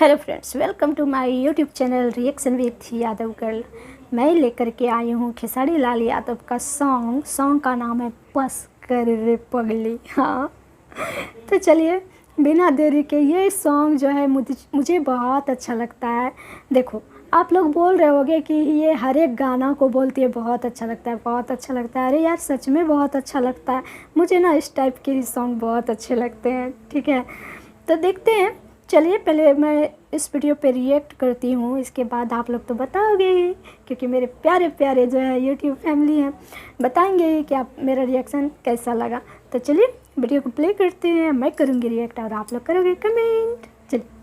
Hello friends, welcome to my YouTube channel reaction with Yadav girl. मैं लेकर के आई हूँ खेसारी लाल यादव का सॉन्ग का नाम है बस कर रे पगली। हाँ, तो चलिए बिना देरी के ये सॉन्ग जो है मुझे बहुत अच्छा लगता है। देखो, आप लोग बोल रहे होगे कि ये हर एक गाना को बोलती है बहुत अच्छा लगता है, बहुत अच्छा लगता है। अरे यार, सच में बहुत अच्छा लगता है मुझे ना। इस टाइप के सॉन्ग बहुत अच्छे लगते हैं। ठीक है, तो देखते हैं। चलिए पहले मैं इस वीडियो पे रिएक्ट करती हूँ, इसके बाद आप लोग तो बताओगे ही, क्योंकि मेरे प्यारे प्यारे जो है यूट्यूब फैमिली हैं, बताएंगे ही कि आप मेरा रिएक्शन कैसा लगा। तो चलिए वीडियो को प्ले करते हैं। मैं करूँगी रिएक्ट और आप लोग करोगे कमेंट। चलिए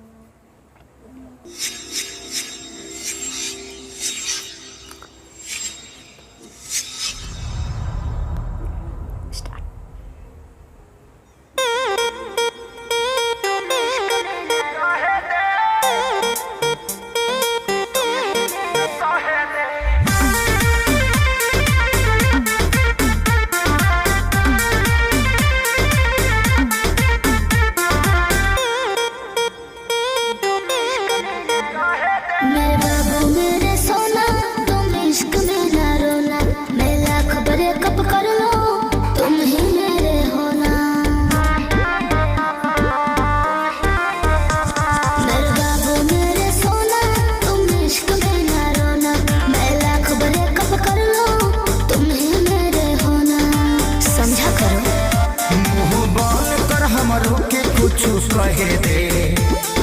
कुछ कहे दे,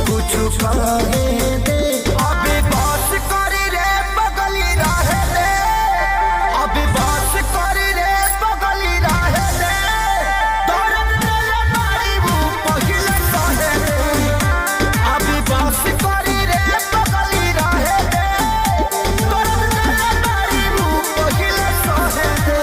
कुछ कहे दे, अभी बात करी रे बगली रहे दे, अभी बात करी रे बगली रहे दे, दर्द दिल मारी वो पहिले कहे दे, अभी बात करी रे बगली रहे दे, दर्द दिल मारी वो पहिले कहे दे।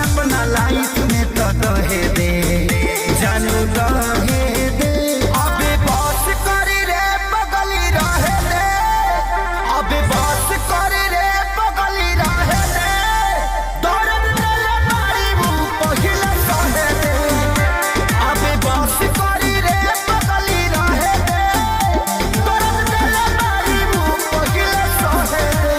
अपना लाइफ में तो दहे दे, जानू दहे दे, अभी बात करी रे बगली रहे दे, अभी बात करी रे बगली रहे दे, दर्द दिल मारी वो पहिले कहे दे, अभी बात करी रे बगली रहे दे, दर्द दिल मारी वो पहिले कहे दे।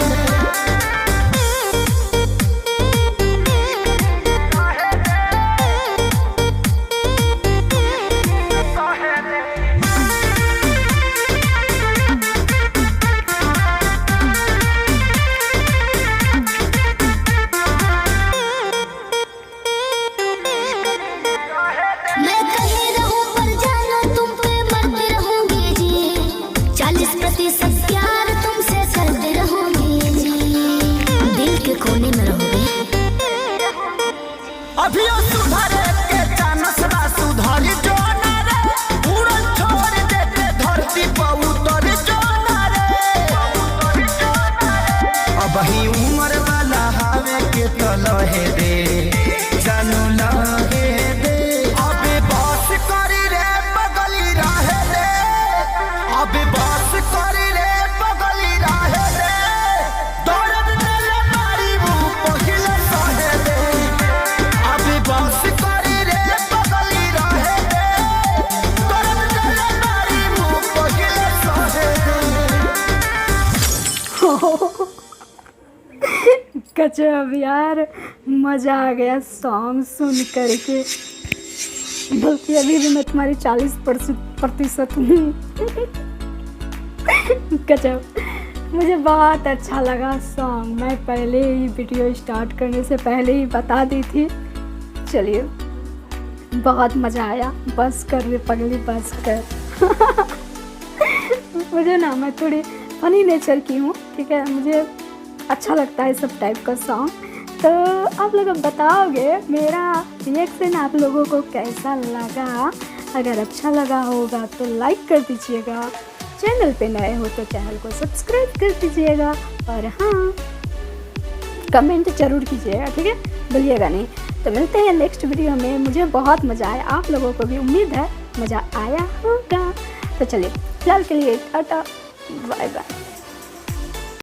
अभी सुधरे के चानस बा, सुधरी जो ना रे, उड़न छोड़ देते धरती पर उतर जो ना रे, अब ही उम्र वाला हवे के तो लहे दे, जानू लहे दे, अभी बात करी रे बगली रहे दे, अभी बात करी रे बगली रहे दे, दर्द दिल मारी वो पहिले कहे दे, अभी बात करी रे बगली रहे दे, दर्द दिल मारी वो पहिले कहे दे। गजब यार, मज़ा आ गया सॉन्ग सुन करके। बल्कि अभी भी मैं तुम्हारी 40% हूँ। गजब, मुझे बहुत अच्छा लगा सॉन्ग। मैं पहले ही वीडियो स्टार्ट करने से पहले ही बता दी थी। चलिए, बहुत मज़ा आया। बस कर रे पगली बस कर। मुझे ना, मैं थोड़ी फनी नेचर की हूँ, ठीक है। मुझे अच्छा लगता है सब टाइप का सॉन्ग। तो आप लोग अब बताओगे मेरा रिएक्शन आप लोगों को कैसा लगा। अगर अच्छा लगा होगा तो लाइक कर दीजिएगा, चैनल पे नए हो तो चैनल को सब्सक्राइब कर दीजिएगा, और हाँ कमेंट जरूर कीजिएगा, ठीक है, भूलिएगा नहीं। तो मिलते हैं नेक्स्ट वीडियो में। मुझे बहुत मज़ा आया, आप लोगों को भी उम्मीद है मज़ा आया होगा। तो चलिए फिलहाल के लिए टाटा बाय बाय।